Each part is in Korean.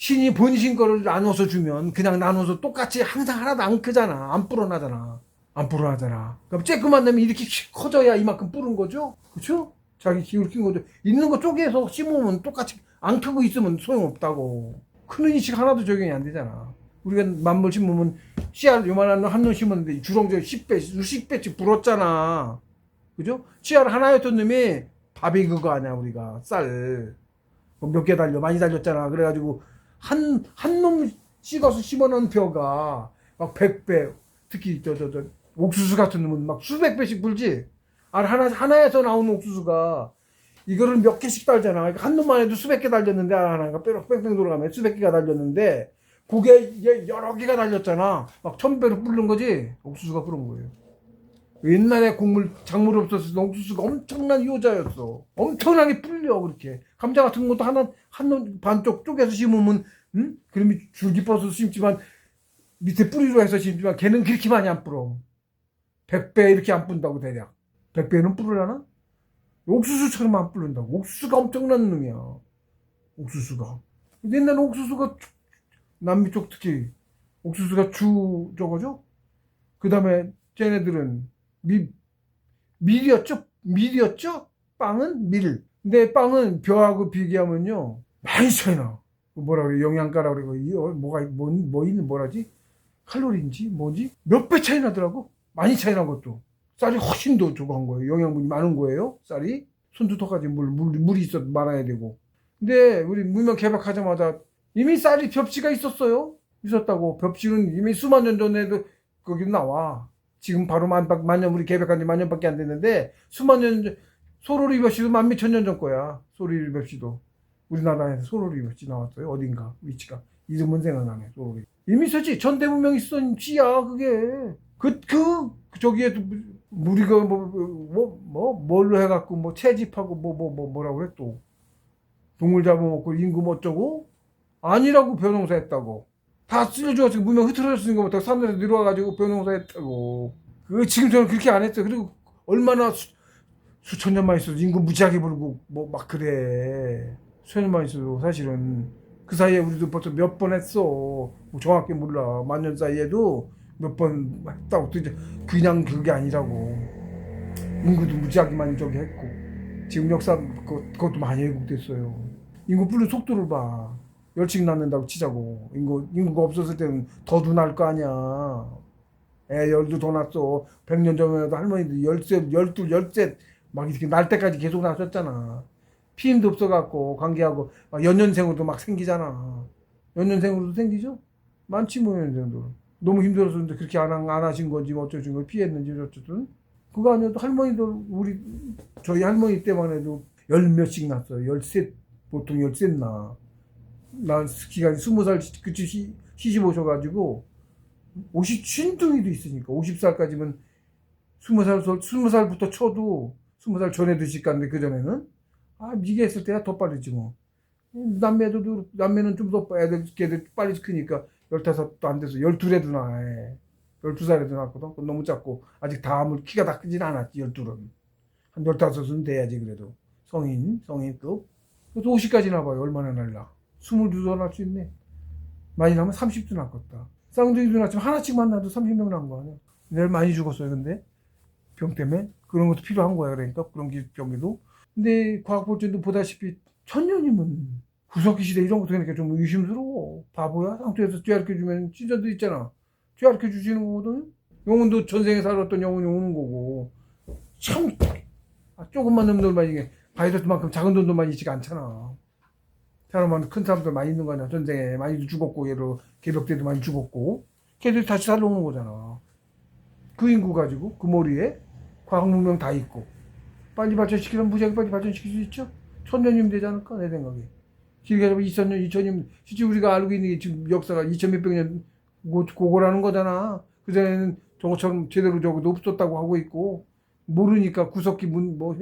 신이 본신 거를 나눠서 주면 그냥 나눠서 똑같이 항상 하나도 안 크잖아. 안 불어나잖아. 안 불어나잖아. 그럼 쬐끄만 되면 이렇게 커져야 이만큼 뿌른 거죠? 그쵸? 자기 기울 킨 거죠. 있는 거 쪼개서 심으면 똑같이 안 크고 있으면 소용없다고. 큰 인식 하나도 적용이 안 되잖아. 우리가 만물 심으면 씨알 요만한 한 놈 심었는데 주렁주렁 10배, 수십 배씩 불었잖아. 그죠? 씨알 하나였던 놈이 밥이 그거 아니야, 우리가. 쌀. 몇 개 달려, 많이 달렸잖아. 그래가지고 한 놈 찍어서 심어놓은 벼가 막 100배, 특히 옥수수 같은 놈은 막 수백 배씩 불지. 하나에서 나온 옥수수가 이거를 몇 개씩 달잖아. 그러니까 한 놈만 해도 수백 개 달렸는데, 하나가 뺑뺑 돌아가면 수백 개가 달렸는데, 그게 여러 개가 달렸잖아. 막 1000배로 불는 거지. 옥수수가 그런 거예요. 옛날에 작물 없었을 때 옥수수가 엄청난 효자였어. 엄청나게 불려, 그렇게. 감자 같은 것도 한 놈 반쪽 쪼개서 심으면, 응? 그러면 줄기 뻗어서 심지만, 밑에 뿌리로 해서 심지만, 걔는 그렇게 많이 안 불어. 100배 이렇게 안 뿐다고, 대략. 100배는 뿌르려나? 옥수수처럼 안 뿌른다고. 옥수수가 엄청난 놈이야. 옥수수가. 옛날에 옥수수가, 남미 쪽 특히, 옥수수가 저거죠? 그 다음에, 쟤네들은, 밀이었죠? 빵은 밀. 근데 빵은 벼하고 비교하면요, 많이 차이나. 뭐라 그래, 영양가라 그러고, 뭐라지? 칼로리인지, 뭐지? 몇 배 차이 나더라고. 많이 차이 난 것도. 쌀이 훨씬 더 저거 한 거예요. 영양분이 많은 거예요. 쌀이. 손두턱까지 물이 많아야 되고. 근데 우리 문명 개박하자마자 이미 쌀이 벽지가 있었다고. 벽지는 이미 수만 년 전에도 거기 나와. 지금 바로 만년 우리 개박한 지 만년밖에 안 됐는데 수만 년 전, 소로리 벽지도 만몇천 년 전 거야. 소로리 벽지도. 우리나라에서 소로리 벽지 나왔어요. 어딘가 위치가. 이름은 생각나네. 소로리. 이미 있었지. 전대문명 있었던 지야 그게. 저기에 우리가 뭘로 해갖고 채집하고 뭐라고 그래 또 동물 잡아먹고 인구 어쩌고 아니라고 벼농사 했다고 다 쓸려줘서 문명 흐트러졌으니까 못하고 사람들이 내려와가지고 벼농사 했다고. 지금 저는 그렇게 안 했어. 그리고 얼마나 수천 년만 있어도 인구 무지하게 불고 막 그래. 수천 년만 있어도 사실은 그 사이에 우리도 벌써 몇 번 했어. 정확히 몰라. 만년 사이에도 몇 번 했다고. 그냥 그게 아니라고. 인구도 무지하게 많이 저기 했고. 지금 역사 그것도 많이 왜곡됐어요. 인구 불는 속도를 봐. 열씩 낳는다고 치자고. 인구가 없었을 때는 더도 날 거 아니야. 애 열도 더 낳았어. 100년 전에도 할머니들 열셋 막 이렇게 날 때까지 계속 낳았었잖아. 피임도 없어갖고 관계하고 막 연년생으로도 막 생기잖아. 연년생으로도 생기죠? 많지 뭐 연년생도. 너무 힘들어서 그렇게 안 하신 건지 어쩌신 거 피했는지 어쨌든 그거 아니어도 할머니들 저희 할머니 때만 해도 열 몇씩 낳았어요. 열셋 보통 열셋 낳아. 난 기간이 20살 그치 시집 오셔가지고 50춘둥이도 있으니까 50살까지면 20살부터 쳐도 20살 전에도 시집갔는데 그 전에는 미개 했을 때야 더 빠르지 뭐. 남매는 좀 더 걔들 빨리 크니까 15도 안 돼서 12에도 나와. 12살에도 낳았거든. 너무 작고 아직 키가 다 크진 않았지. 12은 한 15은 돼야지. 그래도 성인급. 그래서 50까지 나봐요. 얼마나 날라. 22도 낳을 수 있네. 많이 나면 30도 낳겠다. 쌍둥이도 낳지만 하나씩만 낳아도 30명 낳은 거 아니야. 내일 많이 죽었어요. 근데 병 때문에 그런 것도 필요한 거야. 그러니까 그런 병에도. 근데 과학 발전도 보다시피 1000년이면 구석기 시대 이런 것도 그러니까 좀 의심스러워. 바보야? 상투에서 뒤알켜주면 친자도 있잖아. 뒤알켜주시는 거거든. 영혼도 전생에 살았던 영혼이 오는 거고. 참 조금만 놈들만 이게 바이러스만큼 작은 놈들만 있지가 않잖아. 사람은 큰 사람들 많이 있는 거 아니야. 전생에 많이도 죽었고 얘로 개벽 때도 많이 죽었고 걔들이 다시 살아오는 거잖아. 그 인구 가지고 그 머리에 과학 문명 다 있고 빨리 발전시키면 무지하게 빨리 발전시킬 수 있죠. 1000년이면 되지 않을까 내 생각에. 길게 잡으면 2000년 실제 우리가 알고 있는 게 지금 역사가 2000몇백 년 고고라는 거잖아. 그전에는 저것처럼 제대로 저것도 없었다고 하고 있고 모르니까 구석기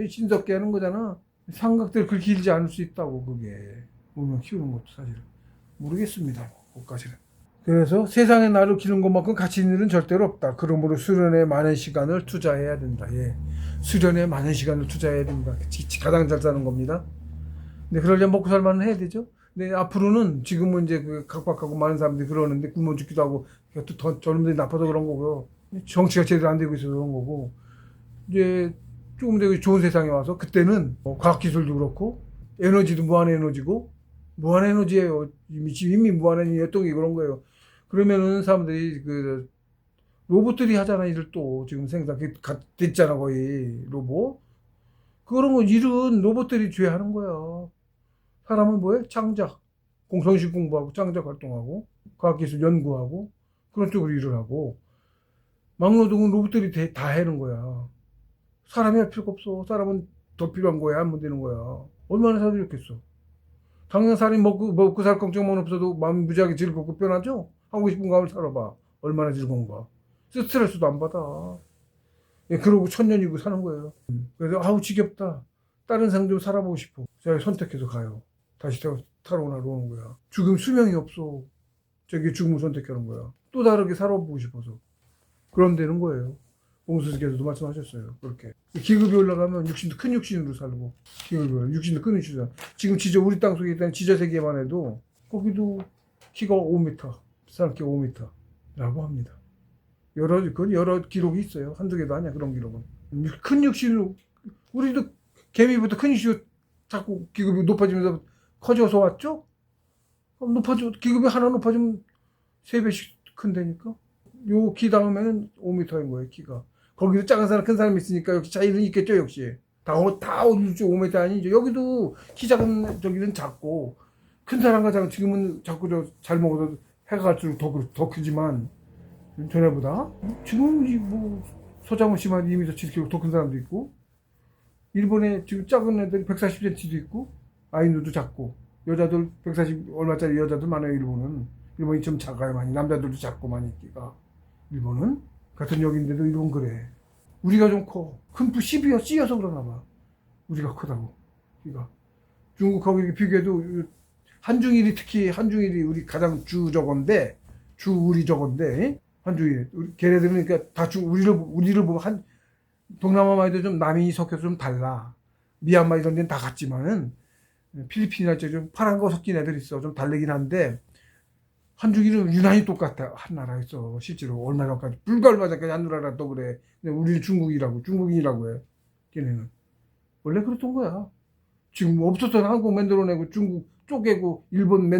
신석기 하는 거잖아. 삼각대를 그렇게 길지 않을 수 있다고. 그게 문명 키우는 것도 사실은 모르겠습니다. 그것까지는. 그래서 세상에 나를 기른 것만큼 가치 있는 일은 절대로 없다. 그러므로 수련에 많은 시간을 투자해야 된다. 예. 수련에 많은 시간을 투자해야 된다. 가장 잘 사는 겁니다. 근데 그러려면 먹고 살만은 해야 되죠. 근데 앞으로는 지금은 이제 그 각박하고 많은 사람들이 그러는데 굶어 죽기도 하고 또 더 젊은들이 나빠서 그런 거고요. 정치가 제대로 안 되고 있어서 그런 거고 이제 조금 더 좋은 세상에 와서 그때는 과학기술도 그렇고 에너지도 무한에너지고 무한에너지예요. 이미 무한에너지였던 게 그런 거예요. 그러면은 사람들이 그 로봇들이 하잖아 일을 또 지금 생산 됐잖아 거의 로봇. 그런 거 일은 로봇들이 줘야 하는 거야. 사람은 뭐해? 창작, 공성식 공부하고 창작 활동하고 과학기술 연구하고 그런 쪽으로 일을 하고 막노동은 로봇들이 다 해는 거야. 사람이 할 필요가 없어. 사람은 더 필요한 거야. 하면 되는 거야. 얼마나 살기 좋겠어. 당장 사람이 먹고 살 걱정만 없어도 마음이 무지하게 즐겁고 편하죠? 하고 싶은 거 하면 살아봐. 얼마나 즐거운가. 스트레스도 안 받아. 예, 그러고 천년이고 사는 거예요. 그래서 아우 지겹다. 다른 생 좀 살아보고 싶어. 제가 선택해서 가요. 다시 살아오나 오는 거야. 죽음 수명이 없어. 저기 죽음을 선택하는 거야. 또 다르게 살아보고 싶어서. 그런 데는 거예요. 공수께서도 말씀하셨어요. 그렇게. 기급이 올라가면 큰 육신으로 살고, 기급이 올라가면 육신도 큰 육신으로 살고. 지금 우리 땅 속에 있다는 지저세계만 해도, 거기도 키가 5m, 사람 키가 5m라고 합니다. 여러 기록이 있어요. 한두 개도 아니야, 그런 기록은. 큰 육신으로, 우리도 개미부터 큰 육신으로 자꾸 기급이 높아지면서 커져서 왔죠? 그럼 기급이 하나 높아지면 3배씩 큰다니까? 요 키 다음에는 5m인 거예요, 키가. 거기도 작은 사람, 큰 사람이 있으니까 역시 차이는 있겠죠, 역시. 다 5m 아니죠. 여기도 키 작은 저기는 작고, 큰 사람과 지금은 자꾸 잘 먹어서 해가 갈수록 더 크지만, 전에보다. 지금 뭐, 소장훈 씨만 2m 7kg 더 큰 사람도 있고, 일본에 지금 작은 애들이 140cm도 있고, 아이누도 작고, 여자들 140 얼마짜리 여자들 많아요, 일본은. 일본이 좀 작아요, 많이. 남자들도 작고, 많이 끼가. 일본은? 같은 역인데도 일본 그래. 우리가 좀 커. 큰 푸 씌어서 그러나 봐. 우리가 크다고. 끼가. 중국하고 비교해도, 한중일이 특히, 한중일이 우리 가장 우리 저건데, 한중일. 걔네들은 그러니까 다 우리를 보면 동남아만 해도 좀 남이 섞여서 좀 달라. 미얀마 이런 데는 다 같지만은, 필리핀이나 좀 파란 거 섞인 애들 있어. 좀 다르긴 한데, 한중일은 유난히 똑같아. 한 나라였어. 실제로. 얼마 전까지. 불과 얼마 전까지 한 나라라 또 그래. 근데 우리는 중국인이라고 해. 걔네는. 원래 그랬던 거야. 지금 없었던 한국 만들어내고 중국 쪼개고 일본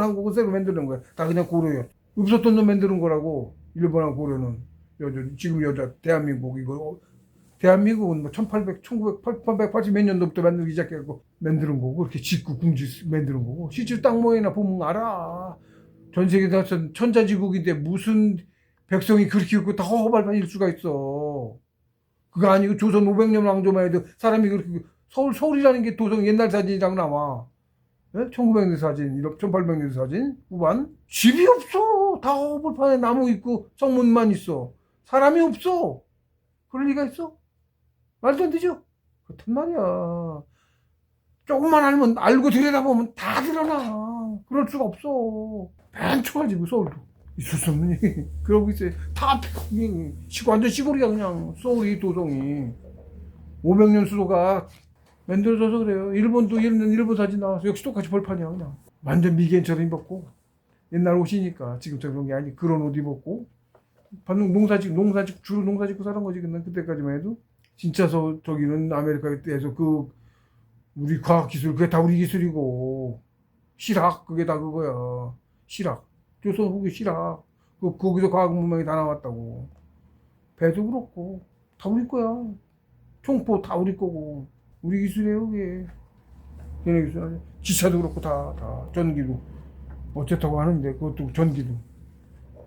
한국은 새로 만드는 거야. 다 그냥 고려야. 없었던 놈 만드는 거라고. 일본하고 고려는. 지금 대한민국 이거. 대한민국은 뭐 1880 몇 년도부터 만들기 시작해갖고 만드는 거고, 그렇게 짓고 궁지 만드는 거고, 실제로 땅 모양이나 보면 알아. 전 세계 다 천자지국인데 무슨 백성이 그렇게 있고 다 허발판일 수가 있어. 그거 아니고 조선 500년 왕조만 해도 사람이 그렇게, 서울이라는 게 도성 옛날 사진이랑 나와. 네? 1900년 사진, 1800년 사진, 후반. 집이 없어. 다 허벌판에 나무 있고 성문만 있어. 사람이 없어. 그럴 리가 있어? 말도 안 되죠? 그렇단 말이야. 조금만 알고 들여다보면 다 드러나. 그럴 수가 없어. 벤초가지고 서울도. 있을 수 없는 얘기. 그러고 있어요. 다 완전 시골이야, 그냥. 서울이 도성이. 500년 수도가 만들어져서 그래요. 일본도 일본 사진 나와서 역시 똑같이 벌판이야, 그냥. 완전 미개인처럼 입었고. 옛날 옷이니까. 지금처럼 그런 게 아니, 그런 옷 입었고. 주로 농사 짓고 사는 거지, 그때까지만 해도. 진짜 저기는 아메리카에서 우리 과학기술, 그게 다 우리 기술이고. 실학, 그게 다 그거야. 실학. 조선 후기 실학. 거기서 과학 문명이 다 나왔다고. 배도 그렇고. 다 우리 거야. 총포 다 우리 거고. 우리 기술이에요, 그게. 걔네 기술 아니야. 기차도 그렇고, 다. 전기도. 어쨌다고 하는데, 그것도 전기도.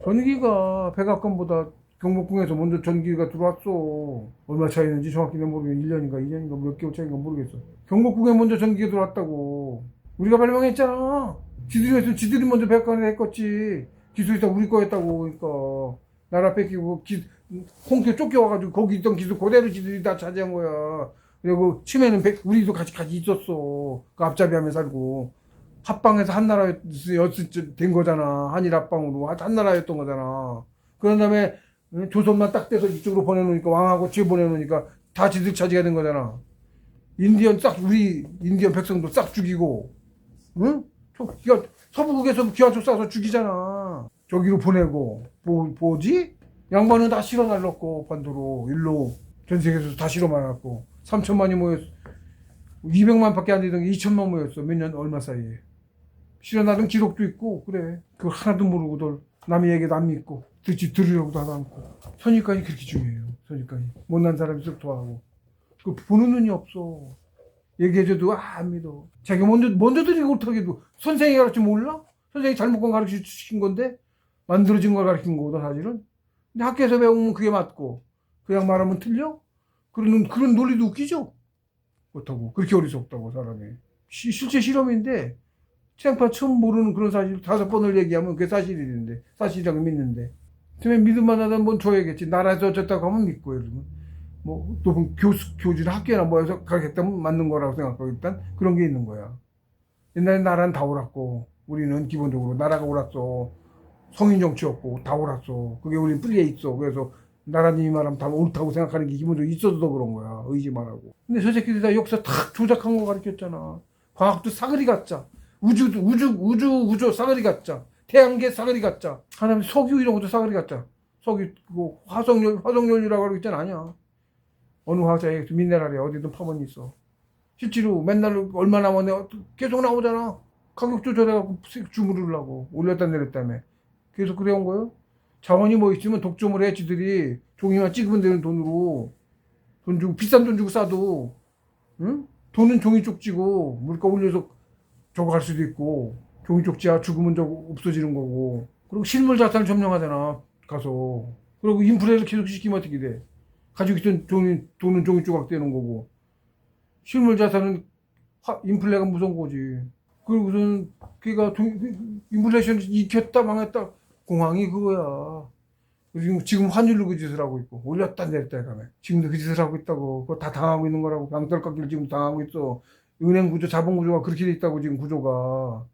전기가 백악관보다 경복궁에서 먼저 전기가 들어왔어. 얼마 차이는지 정확히는 모르겠어. 1년인가 2년인가 몇 개월 차이인가 모르겠어. 경복궁에 먼저 전기가 들어왔다고. 우리가 발명했잖아. 지들이 먼저 백악관에 했겠지. 기술이 다 우리 거였다고. 그러니까 나라 뺏기고 홍태 쫓겨와가지고 거기 있던 기술 그대로 지들이 다 차지한 거야. 그리고 치매는 우리도 같이 있었어. 그 앞잡이하며 살고. 합방에서 한 나라였을 된 거잖아. 한일 합방으로 한 나라였던 거잖아. 그런 다음에 조선만 딱 떼서 이쪽으로 보내놓으니까, 왕하고 뒤에 보내놓으니까 다 지들 차지가 된 거잖아. 우리 인디언 백성도 싹 죽이고, 응? 서부국에서 기관총 쏴서 죽이잖아. 저기로 보내고 뭐지? 양반은 다 실어 날렸고 반도로 일로 전 세계에서 다 실어 말았고 3천만이 모였어. 200만밖에 안 되던 게 2천만 모였어. 몇 년 얼마 사이에. 실어 나른 기록도 있고 그래. 그걸 하나도 모르고들 남의 얘기도 안 믿고 들으려고도 하지 않고. 선입관이 그렇게 중요해요. 선입관이. 못난 사람이 썩토하고. 그 보는 눈이 없어. 얘기해줘도 안 믿어. 자기가 먼저 들이고 못하게도 선생이 가르치 몰라? 선생이 잘못 가르치신 건데 만들어진 걸 가르친 거거든 사실은. 근데 학교에서 배우면 그게 맞고 그냥 말하면 틀려? 그런 논리도 웃기죠? 그렇다고 그렇게 어리석다고 사람이. 실제 실험인데 생판 처음 모르는 그런 사실 5번을 얘기하면 그게 사실이 되는데 사실이라고 믿는데 처음에 믿을 만하다면 뭔 줘야겠지. 나라에서 어쨌다고 하면 믿고 이러면 또 교주나 학교나 뭐해서 가겠다면 맞는 거라고 생각하고 일단 그런 게 있는 거야. 옛날에 나라는 다 옳았고 우리는 기본적으로 나라가 옳았어. 성인 정치였고 다 옳았어. 그게 우리 뿌리에 있어. 그래서 나라님이 말하면 다 옳다고 생각하는 게 기본적으로 있어서 더 그런 거야. 의지만 하고. 근데 저 새끼들 다 역사 다 조작한 거 가르쳤잖아. 과학도 싸그리 가짜. 우주 싸그리 가짜. 태양계 싸그리 가짜. 하나님 석유 이런 것도 싸그리 가짜. 석유 화석연료라고 하고 있잖아. 아니야. 어느 화자에 미네랄에 어디든 파문이 있어. 실제로 맨날 얼마 나오네 계속 나오잖아. 가격 조절해갖고 주무르려고 올렸다 내렸다며 계속 그래온 거예요. 자원이 뭐 있으면 독점을 해. 지들이 종이만 찍으면 되는 돈으로 돈 주고 비싼 돈 주고 싸도 응? 돈은 종이 쪽지고 물가 올려서 저거 할 수도 있고 종이 쪽지야 죽으면 저거 없어지는 거고. 그리고 실물 자산을 점령하잖아 가서. 그리고 인플레를 계속 시키면 어떻게 돼. 가지고 있던 돈은 종이 조각 되는 거고. 실물 자산은 인플레가 무서운 거지. 그리고선 걔가 인플레이션 익혔다 망했다. 공황이 그거야. 지금 환율로 그 짓을 하고 있고 올렸다 내렸다 해가면 지금도 그 짓을 하고 있다고. 그거 다 당하고 있는 거라고. 양떨 깎기를 지금 당하고 있어. 은행 구조 자본 구조가 그렇게 돼 있다고 지금 구조가.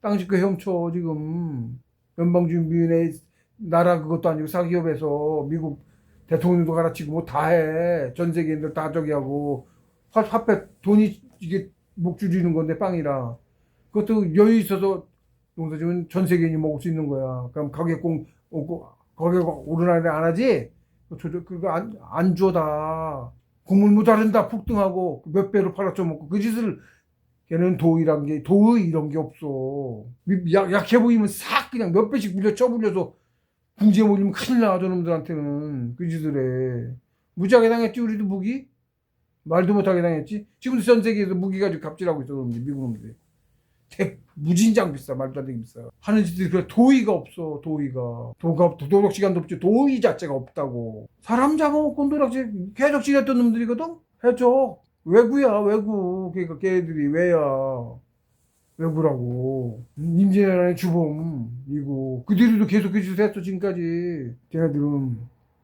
땅 짓고 헤엄쳐 지금. 연방준비위원회 나라 그것도 아니고 사기업에서 미국 대통령도 갈아치고 뭐 다 해. 전 세계인들 다 저기 하고. 화폐 돈이 이게 목줄이는 건데 빵이라. 그것도 여유 있어서 농사 지으면 전 세계인이 먹을 수 있는 거야. 그럼 가격 오르나리 안 하지? 그거 안 줘, 다. 국물 모자른다, 폭등하고, 몇 배로 팔아쳐먹고, 그 짓을, 걔는 도의 이런 게 없어. 약해 보이면 싹 그냥 몇 배씩 쳐불려서 궁지에 몰리면 큰일 나, 저놈들한테는. 그 짓을 해. 무지하게 당했지, 우리도 무기? 말도 못하게 당했지? 지금도 전 세계에서 무기 가지고 갑질하고 있어, 미국 놈들이. 무진장 비싸. 말도 안 되게 비싸. 하는 짓들이 그래. 도의가 없어. 도덕 시간도 없지. 도의 자체가 없다고. 사람 잡아먹고 도덕지 계속 지냈던 놈들이거든. 해줘. 외구야 외구. 그러니까 걔들이 왜야. 외구라고. 임진왜란의 주범이고 그들도 계속 그 짓을 했어 지금까지. 걔네들은.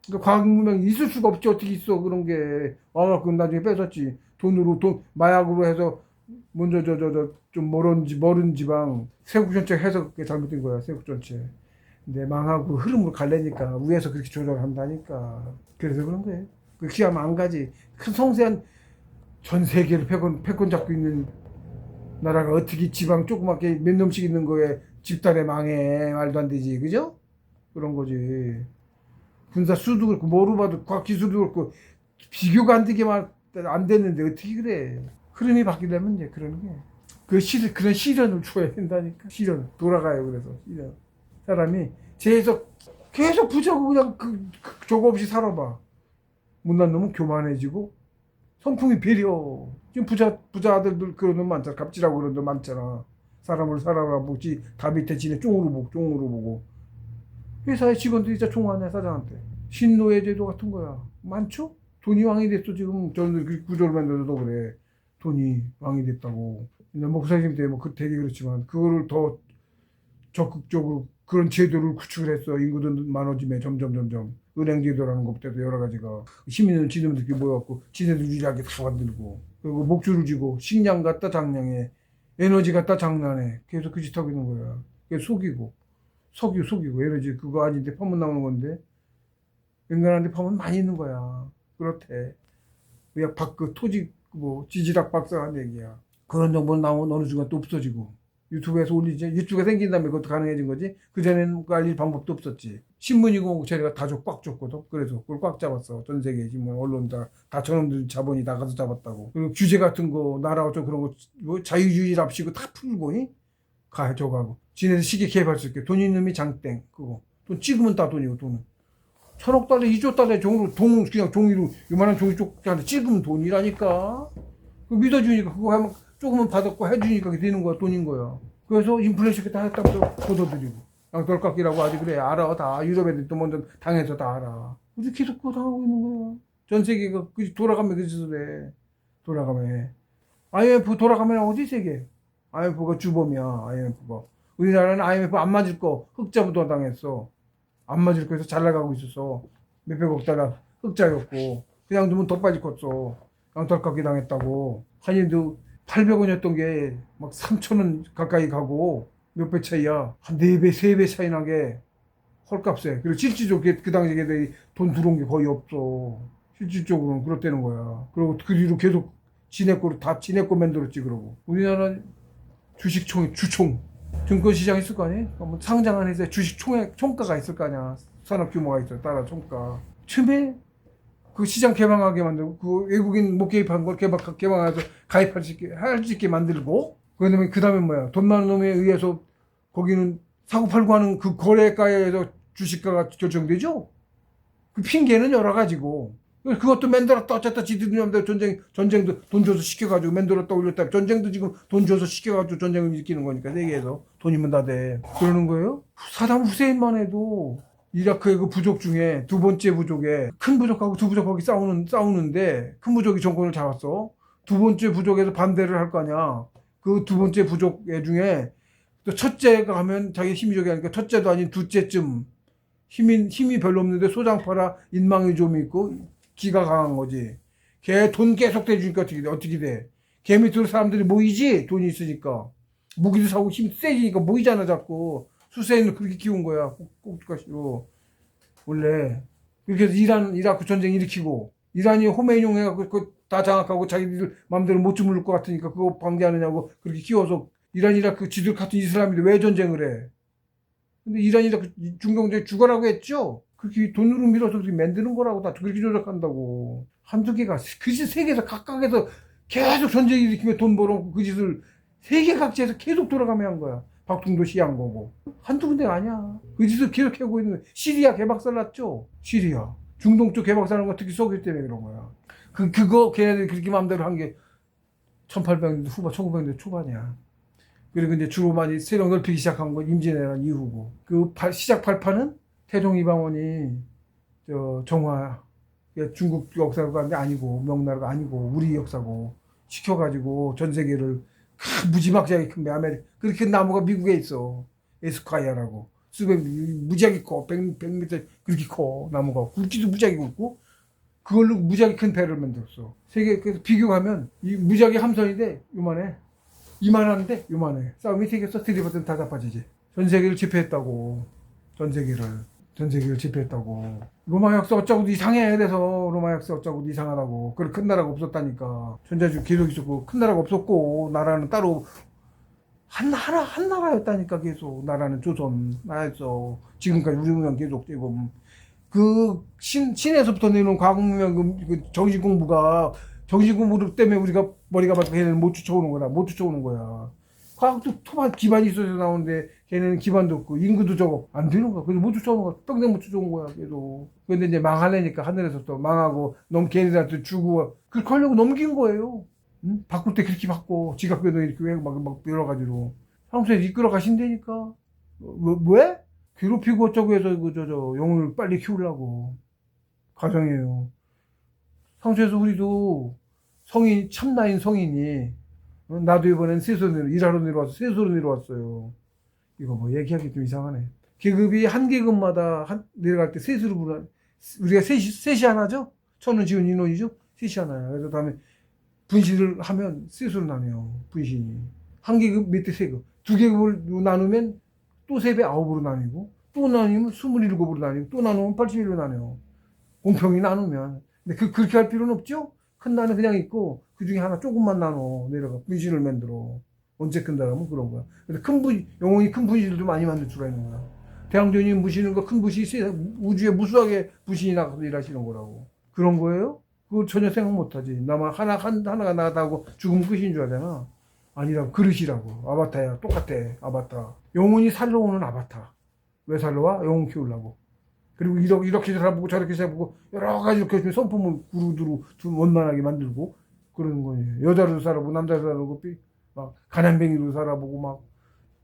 그러니까 과학 문명이 있을 수가 없지. 어떻게 있어 그런 게. 그럼 나중에 뺏었지. 마약으로 해서 먼저 좀 멀은 지방 세국 전체 해석 잘못된 거야. 세국 전체. 근데 망하고 흐름으로 갈래니까 위에서 그렇게 조절한다니까. 그래서 그런 거예요. 그렇게 하면 안 가지. 큰 성세한 전 세계를 패권 잡고 있는 나라가 어떻게 지방 조그맣게 몇 놈씩 있는 거에 집단에 망해. 말도 안 되지. 그죠? 그런 거지. 군사 수도 그렇고 뭐로 봐도 과학 기술도 그렇고 비교가 안 되게만 안 됐는데 어떻게 그래. 흐름이 바뀌려면 이제 그런 게. 그런 시련을 줘야 된다니까. 시련. 돌아가요, 그래서. 시련. 사람이 계속 부자고 그냥 저거 없이 살아봐. 못난 놈은 교만해지고, 성품이 배려. 지금 부자 아들들 그런 놈 많잖아. 갑질하고 그런 놈 많잖아. 사람을 살아보지, 다 밑에 지네 쫑으로 보고. 회사의 직원들이 진짜 총하네, 사장한테. 신노예제도 같은 거야. 많죠? 돈이 왕이 됐어, 지금. 저는 그 구조를 만들어도 그래. 돈이 왕이 됐다고. 목사님 때 그 되게 그렇지만 그거를 더 적극적으로 그런 제도를 구축을 했어. 인구도 많아지면 점점 은행 제도라는 것부터 여러 가지가 시민은 지네들끼리 모여갖고 지네들 유리하게 다 만들고 그리고 목줄을 쥐고 식량 갖다 장량해 에너지 갖다 장난해 계속 그 짓 하고 있는 거야. 속이고 속이고 에너지 그거 아닌데 파문 나오는 건데 인간한테 파문 많이 있는 거야. 그렇대. 그 토지 지지락 박사한 얘기야. 그런 정보는 나오면 어느 순간 또 없어지고 유튜브에서 올리지. 유튜브가 생긴 다음에 그것도 가능해진 거지. 그전에는 그 알릴 방법도 없었지. 신문이고 저희가 다 꽉 줬거든. 그래서 그걸 꽉 잡았어. 전 세계 신문, 언론 다 저놈들 자본이 나가서 잡았다고. 그리고 규제 같은 거, 나라 어쩌고 그런 거, 뭐 자유주의랍시고 다 풀고, 가져가고. 지네들 시계 개발 수 있게. 돈 있는 놈이 장땡, 그거. 돈 찍으면 다 돈이고, 돈은. 1,000억 달러, 2조 달러의 종으로, 그냥 종이로, 요만한 종이 쪽한테 찍으면 돈이라니까. 그 믿어주니까, 그거 하면 조금은 받았고 해주니까 그게 되는 거야, 돈인 거야. 그래서 인플레이션 다 했다면서 걷어들이고. 양털깎이라고 아직 그래. 알아. 다. 유럽 애들이 또 먼저 당해서 다 알아. 우리 계속 그거 당하고 있는 거야. 전 세계가 돌아가면 그 짓을 해. 돌아가면. IMF 돌아가면 어디 세계? IMF가 주범이야, IMF가. 우리나라는 IMF 안 맞을 거, 흑자부터 당했어. 안 맞을 거에서 잘 나가고 있었어. 몇백억 달러 흑자였고. 그냥 두면 더 빠질 컸어. 양털깎이 당했다고. 한인도 800원이었던 게 막 3,000원 가까이 가고 몇 배 차이야. 한 4배, 3배 차이 나게 헐값에. 그리고 실질적으로 그 당시에 걔들이 돈 들어온 게 거의 없어. 실질적으로는 그렇다는 거야. 그리고 그 뒤로 계속 지네 거 만들었지, 그러고. 우리나라는 주식총, 주총. 증권시장 있을 거 아니야? 뭐 상장한 회사에 총가가 있을 거 아니야. 산업 규모가 있어. 따라 총가. 처음에 그 시장 개방하게 만들고, 그 외국인 못 개입한 걸 개방해서 가입할 수 있게 만들고, 그 다음에 뭐야. 돈 많은 놈에 의해서 거기는 사고팔고 하는 그 거래가에서 주식가가 결정되죠? 그 핑계는 여러 가지고. 그것도 만들었다, 어쨌다, 지들 놈들 전쟁도 돈 줘서 시켜가지고 만들었다, 올렸다. 전쟁도 지금 돈 줘서 시켜가지고 전쟁을 일으키는 거니까, 세계에서. 돈이면 다 돼. 그러는 거예요? 사담 후세인만 해도 이라크의 그 부족 중에 두 번째 부족에 큰 부족하고 두 부족하고 싸우는데 큰 부족이 정권을 잡았어. 두 번째 부족에서 반대를 할 거 아니야. 그 두 번째 부족 중에 또 첫째가 하면 자기 힘이 저기 하니까 첫째도 아닌 둘째쯤 힘이 별로 없는데 소장파라 인망이 좀 있고 기가 강한 거지. 걔 돈 계속 대주니까 어떻게 돼? 걔 밑으로 사람들이 모이지. 돈이 있으니까. 무기도 사고 힘이 세지니까 모이잖아 자꾸. 수세인을 그렇게 키운 거야. 꼭두가시로. 원래. 그렇게 해서 이라크 전쟁 일으키고, 이란이 호메이뇽 해갖고, 그거 다 장악하고 자기들 마음대로 못 주무를 것 같으니까 그거 방지하느냐고 그렇게 키워서, 이라크 지들 같은 이슬람인데 왜 전쟁을 해? 근데 이라크 중동전에 죽어라고 했죠? 그렇게 돈으로 밀어서 그렇게 만드는 거라고 다 그렇게 조작한다고. 한두 개가, 그 짓 세계에서 각각에서 계속 전쟁 일으키며 돈 벌어놓고 그 짓을 세계 각지에서 계속 돌아가며 한 거야. 박통도 시한 거고. 한두 군데가 아니야. 그 짓을 계속 하고 있는 거야. 시리아 개박살 났죠? 시리아. 중동 쪽 개박살 난 거 특히 석유 때문에 그런 거야. 그거 걔네들이 그렇게 마음대로 한 게 1800년대 후반, 1900년대 초반이야. 그리고 이제 주로 많이 세력 넓히기 시작한 건 임진왜란 이후고. 시작 발판은 태종 이방원이 정화, 중국 역사가 아니고, 명나라가 아니고, 우리 역사고, 시켜가지고 전 세계를 무지막지하게 큰 아메리카. 그렇게 나무가 미국에 있어. 에스콰이어라고. 무지하게 커. 100m 그렇게 커. 나무가. 굵기도 무지하게 굵고, 그걸로 무지하게 큰 배를 만들었어. 그래서 비교하면, 이 무지하게 함선인데, 요만해. 이만한데, 요만해. 싸움이 세계에서 들이받으면 다 자빠지지. 전 세계를 지배했다고. 전 세계를 지배했다고. 로마 역사 어쩌고도 이상해. 그래서 로마 역사 어쩌고도 이상하다고. 그런 큰 나라가 없었다니까. 전자주 기록이 있었고, 큰 나라가 없었고, 나라는 따로, 한 나라였다니까, 계속. 나라는 조선, 나라였어. 지금까지 우리 문명 계속 지금. 신에서부터 내놓은 과학문명, 정신공부 때문에 우리가 머리가 밝고 걔네는 못 쫓아오는 거야. 과학도 토반 기반이 있어서 나오는데 걔네는 기반도 없고 인구도 적어. 안 되는 거야. 그래서 못 쫓아오는 거야. 평생 못 쫓아온 거야. 계속. 근데 이제 망하려니까 하늘에서 또 망하고 걔네들한테 주고 그렇게 하려고 넘긴 거예요. 응? 바꿀 때 그렇게 바꿔. 지각변도 이렇게 막 여러 가지로. 상수에서 이끌어 가신다니까. 왜? 괴롭히고 어쩌고 해서 영혼을 빨리 키우려고. 가정이에요. 상수에서 우리도 참나인 성인이 나도 이번엔 일하러 내려와서 세수로 내려왔어요. 이거 뭐 얘기하기 좀 이상하네. 계급이 한 계급마다 내려갈 때 세수로 우리가 셋이 하나죠? 천원 지은 인원이죠? 셋이 하나야. 그래서 다음에 분실을 하면 세수로 나뉘어. 분신이. 한 계급 밑에 세 계급. 두 계급을 나누면 또 3배 9으로 나뉘고 또 나누면 27으로 나뉘고 또 나누면 81로 나뉘어. 공평히 나누면. 근데 그렇게 할 필요는 없죠? 큰 나는 그냥 있고 그 중에 하나 조금만 나눠 내려가 분신을 만들어. 언제 끈다 하면 그런 거야. 그래서 영혼이 큰 분실도 많이 만들 수가 있는 거야. 대왕조님 무시는 거 큰 bus이 있어요. 우주에 무수하게 bus이 나가서 일하시는 거라고. 그런 거예요? 그거 전혀 생각 못 하지. 나만 하나가 나가다고 죽으면 끝인 줄 알잖아. 아니라고. 그릇이라고. 아바타야. 똑같아. 아바타. 영혼이 살러 오는 아바타. 왜 살러 와? 영혼 키우려고. 그리고 이렇게 살아보고 저렇게 살아보고 여러 가지 이렇게 성품을 두루두루 원만하게 만들고 그러는 거예요. 여자로 살아보고 남자로 살아보고 막 가난뱅이로 살아보고 막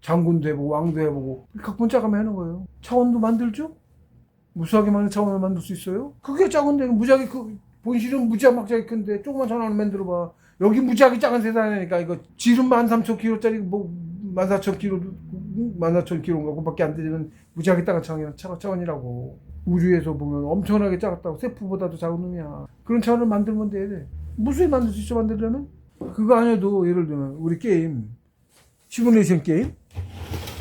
장군도 해보고 왕도 해보고 각본 짜가면 하는 거예요. 차원도 만들죠? 무수하게 많은 차원을 만들 수 있어요? 그게 작은 데는 무지하게 본실은 무지막지하게 큰데 조그만 차원을 만들어봐. 여기 무지하게 작은 세상이니까 이거 지름 13,000km짜리 뭐 14,000km 14,000km인가 그밖에 안 되는 무지하게 작은 차원이라고. 우주에서 보면 엄청나게 작았다고. 세포보다도 작은 놈이야. 그런 차원을 만들면 돼. 무수히 만들 수 있어. 만들려면 그거 아니어도 예를 들면 우리 게임 시뮬레이션 게임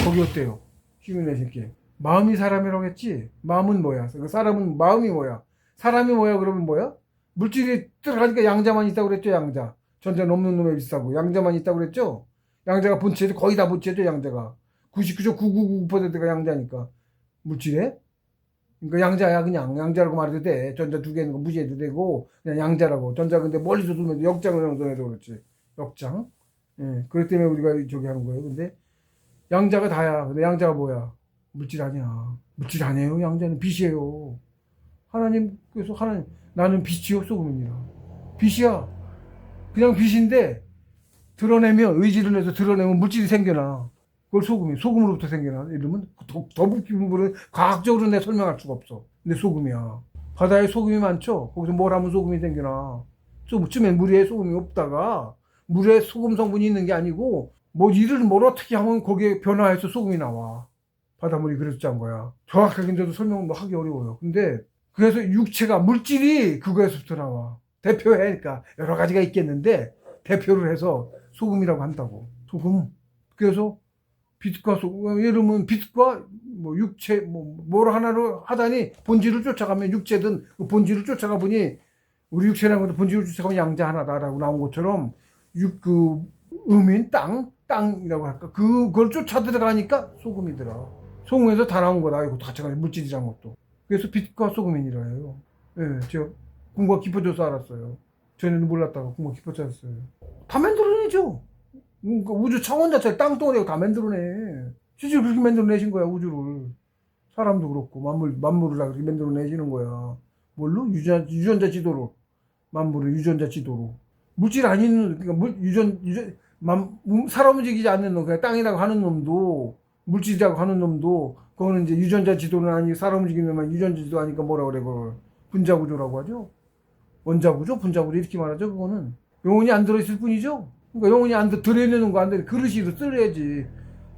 거기 어때요? 시뮬레이션 게임 마음이 사람이라고 했지. 마음은 뭐야? 그 사람은 마음이 뭐야? 사람이 뭐야? 그러면 뭐야? 물질이 들어가니까 양자만 있다고 그랬죠. 양자 전자는 없는 놈에 비슷하고 양자만 있다고 그랬죠. 양자가 본체도 거의 다 본체죠. 양자가 99.999%가 양자니까 물질에. 그러니까 양자야. 그냥 양자라고 말해도 돼. 전자 두 개는 거 무시해도 되고 그냥 양자라고. 전자 근데 멀리서 두면 역장을 연동해도 그렇지. 역장. 예, 그렇기 때문에 우리가 저기 하는 거예요. 근데 양자가 다야. 근데 양자가 뭐야? 물질 아니야. 물질 아니에요. 양자는 빛이에요. 하나님께서 나는 빛이요 소금이니라. 빛이야. 그냥 빛인데 드러내면 의지를 내서 드러내면 물질이 생겨나. 그걸 소금으로부터 생겨나. 이러면 더 깊은 부분은 과학적으로 내 설명할 수가 없어. 근데 소금이야. 바다에 소금이 많죠. 거기서 뭘 하면 소금이 생겨나. 쯤에 물에 소금이 없다가 물에 소금 성분이 있는 게 아니고 뭘 어떻게 하면 거기에 변화해서 소금이 나와. 바닷물이 그래서 짠 거야. 정확하게도 설명을 하기 어려워요. 근데 그래서 육체가 물질이 그거에서부터 나와. 대표해니까 여러 가지가 있겠는데 대표를 해서 소금이라고 한다고. 소금. 그래서 빛과 소금. 예를 들면 빛과 뭐 육체 뭘 하나로 하다니 본질을 쫓아가면 육체든 그 본질을 쫓아가 보니 우리 육체라는 것도 본질을 쫓아가면 양자 하나다라고 나온 것처럼 음인 땅이라고 할까? 그걸 쫓아 들어가니까 소금이더라. 소금에서 다 나온 거다. 이거 같이 가는 물질이란 것도. 그래서 빛과 소금이니라 해요. 예, 제가 공부가 깊어져서 알았어요. 전에는 몰랐다가 공부가 깊어져서 알았어요. 다 만들어내죠. 그러니까 우주 차원 자체를 땅덩어리가 다 만들어내. 실제로 그렇게 만들어내신 거야, 우주를. 사람도 그렇고, 만물을 다 그렇게 만들어내시는 거야. 뭘로? 유전자 지도로. 만물을 유전자 지도로. 물질 아닌, 그러니까 사람 움직이지 않는 놈, 그냥 땅이라고 하는 놈도, 물질이라고 하는 놈도, 그거는 이제 유전자 지도는 아니고 사람 움직이는 놈만 유전자 지도 아니까 뭐라 그래, 그걸. 분자구조라고 하죠. 원자구조, 분자구조 이렇게 말하죠, 그거는. 영혼이 안 들어있을 뿐이죠. 그러니까 영혼이 들어있는 거 안 돼. 그릇이로 쓸어야지.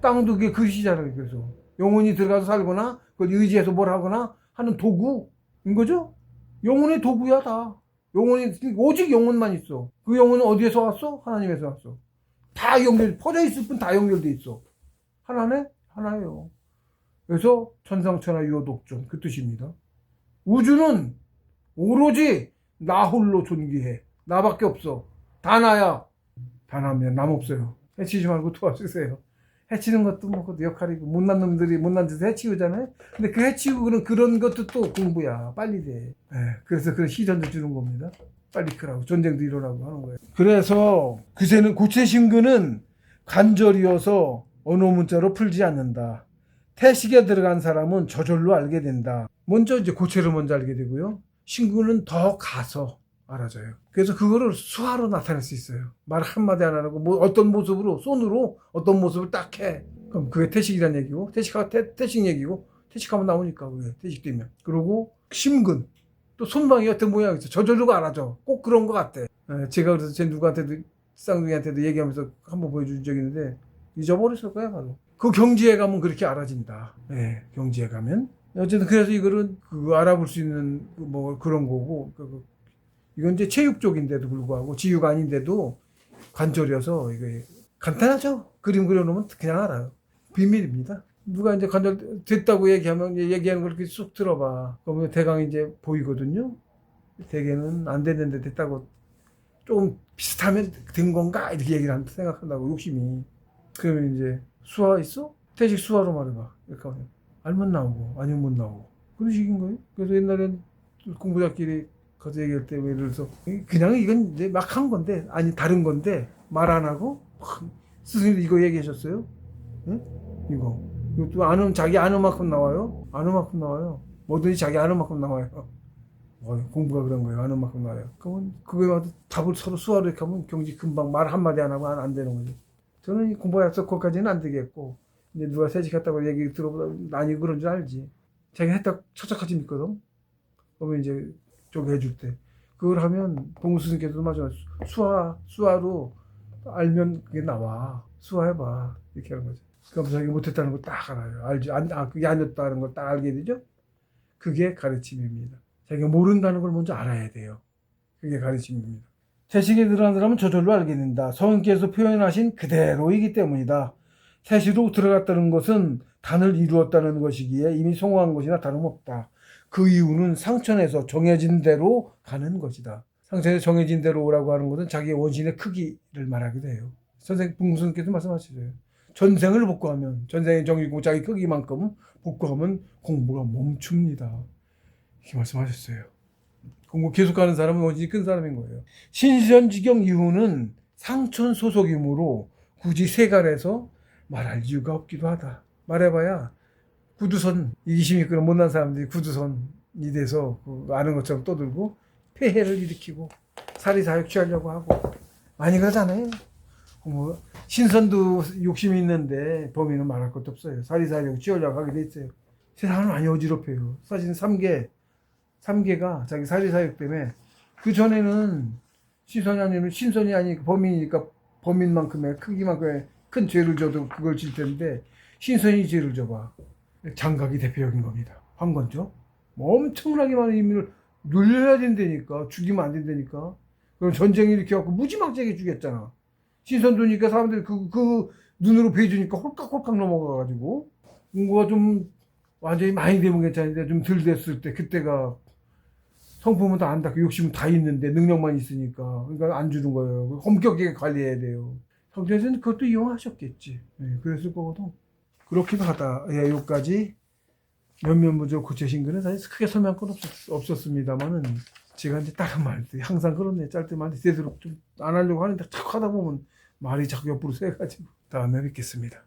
땅도 그게 그릇이잖아요, 그래서. 영혼이 들어가서 살거나, 그걸 의지해서 뭘 하거나 하는 도구인 거죠? 영혼의 도구야, 다. 오직 영혼만 있어. 그 영혼은 어디에서 왔어? 하나님에서 왔어. 다 퍼져 있을 뿐 다 연결돼 있어. 하나예요. 그래서 천상천하 유효독존 그 뜻입니다. 우주는 오로지 나 홀로 존귀해. 나밖에 없어. 다 나야. 다 나면 남 없어요. 해치지 말고 도와주세요. 해치는 것도 뭐 그것도 역할이고 못난 놈들이 못난 짓을 해치우잖아요. 근데 그 해치우고 그런 것도 또 공부야. 빨리 돼. 그래서 그런 시전도 주는 겁니다. 빨리 크라고 전쟁도 일어나고 하는 거예요. 그래서 그새는 고체신근은 관절이어서 언어 문자로 풀지 않는다. 태식에 들어간 사람은 저절로 알게 된다. 먼저 이제 고체를 먼저 알게 되고요. 신근은 더 가서 알아져요. 그래서 그거를 수화로 나타낼 수 있어요. 말 한마디 안 하고 어떤 모습으로 손으로 어떤 모습을 딱 해. 그럼 그게 태식이란 얘기고 태식 얘기고 태식하면 나오니까 그게 태식되면. 그리고 심근 또 손방이 어떤 모양이 있어. 저절로 알아져. 꼭 그런 것 같아. 제가 그래서 제 누구한테도 쌍둥이한테도 얘기하면서 한번 보여준 적이 있는데 잊어버렸을 거야 바로. 그 경지에 가면 그렇게 알아진다. 경지에 가면. 어쨌든 그래서 이거는 알아볼 수 있는 뭐 그런 거고 이건 이제 체육 쪽인데도 불구하고 지유가 아닌데도 관절이어서 이게 간단하죠. 그림 그려놓으면 그냥 알아요. 비밀입니다. 누가 이제 관절 됐다고 얘기하는 걸 이렇게 쑥 들어봐. 그러면 대강 이제 보이거든요. 대개는 안 됐는데 됐다고 조금 비슷하면 된 건가 이렇게 얘기를 생각한다고 욕심이. 그러면 이제 수화 있어? 태식 수화로 말해봐. 이렇게 하면 알면 나오고 아니면 못 나오고 그런 식인 거예요. 그래서 옛날엔 공부자끼리 가서 얘기할 때 예를 들어서 그냥 이건 이제 막 한 건데 아니 다른 건데 말 안 하고 스승님도 이거 얘기하셨어요? 응? 이것도 아는 자기 아는 만큼 나와요. 아는 만큼 나와요. 뭐든지 자기 아는 만큼 나와요. 공부가 그런 거예요. 아는 만큼 나와요. 그러면 그거마다 답을 서로 수화로 이렇게 하면 경지 금방 말 한마디 안 하고 안 되는 거죠. 저는 공부 약속 거기까지는 안 되겠고 이제 누가 새직했다고 얘기 들어보다 아니 그런 줄 알지. 자기 했다 철저하게 믿거든. 그러면 이제 저기 해줄 때 그걸 하면 봉수 스님께서도 맞아 수화로 알면 그게 나와. 수화해봐 이렇게 하는 거죠. 그럼 자기 못했다는 걸 딱 알아요. 알죠. 그게 아니었다는 걸 딱 알게 되죠. 그게 가르침입니다. 자기가 모른다는 걸 먼저 알아야 돼요. 그게 가르침입니다. 태식에 들어간 사람은 저절로 알게 된다. 성인께서 표현하신 그대로이기 때문이다. 태시로 들어갔다는 것은 단을 이루었다는 것이기에 이미 성공한 것이나 다름없다. 그 이유는 상천에서 정해진 대로 가는 것이다. 상천에서 정해진 대로 오라고 하는 것은 자기의 원신의 크기를 말하기도 해요. 선생 봉수님께서 말씀하시죠. 전생을 복구하면 전생의 정이고 자기 크기만큼 복구하면 공부가 멈춥니다. 이렇게 말씀하셨어요. 공부 계속하는 사람은 원신이 큰 사람인 거예요. 신선지경 이후는 상천 소속이므로 굳이 세간에서 말할 이유가 없기도 하다. 말해봐야 구두선 이기심이 그런 못난 사람들이 구두선이 돼서 아는 것처럼 떠들고 폐해를 일으키고 사리사욕 취하려고 하고 많이 그러잖아요. 신선도 욕심이 있는데 범인은 말할 것도 없어요. 사리사욕 취하려고 하게 돼 있어요. 세상은 많이 어지럽혀요. 사실 3개가 자기 사리사욕 때문에 그 전에는 신선이 아니니까 범인이니까 범인만큼의 크기만큼의 큰 죄를 져도 그걸 질 텐데 신선이 죄를 져봐. 장각이 대표적인 겁니다. 황건조. 엄청나게 많은 인민을 눌려야 된다니까. 죽이면 안 된다니까. 그럼 전쟁 일으켜갖고 무지막지하게 죽였잖아. 신선도니까 사람들이 그 눈으로 베주니까 홀깍홀깍 넘어가가지고 공부가 좀 완전히 많이 되면 괜찮은데 좀 덜 됐을 때 그때가 성품은 다 안 닿고 욕심은 다 있는데 능력만 있으니까 그러니까 안 주는 거예요. 엄격하게 관리해야 돼요. 성전에서는 그것도 이용하셨겠지. 네, 그랬을 거거든. 그렇기도 하다. 예, 여기까지 면면부족 구체신근은 사실 크게 설명할 건 없었습니다만은 제가 이제 다른 말들 항상 그렇네. 짧게 말이 되도록 좀 안 하려고 하는데 자꾸 하다 보면 말이 자꾸 옆으로 새가지고 다음에 뵙겠습니다.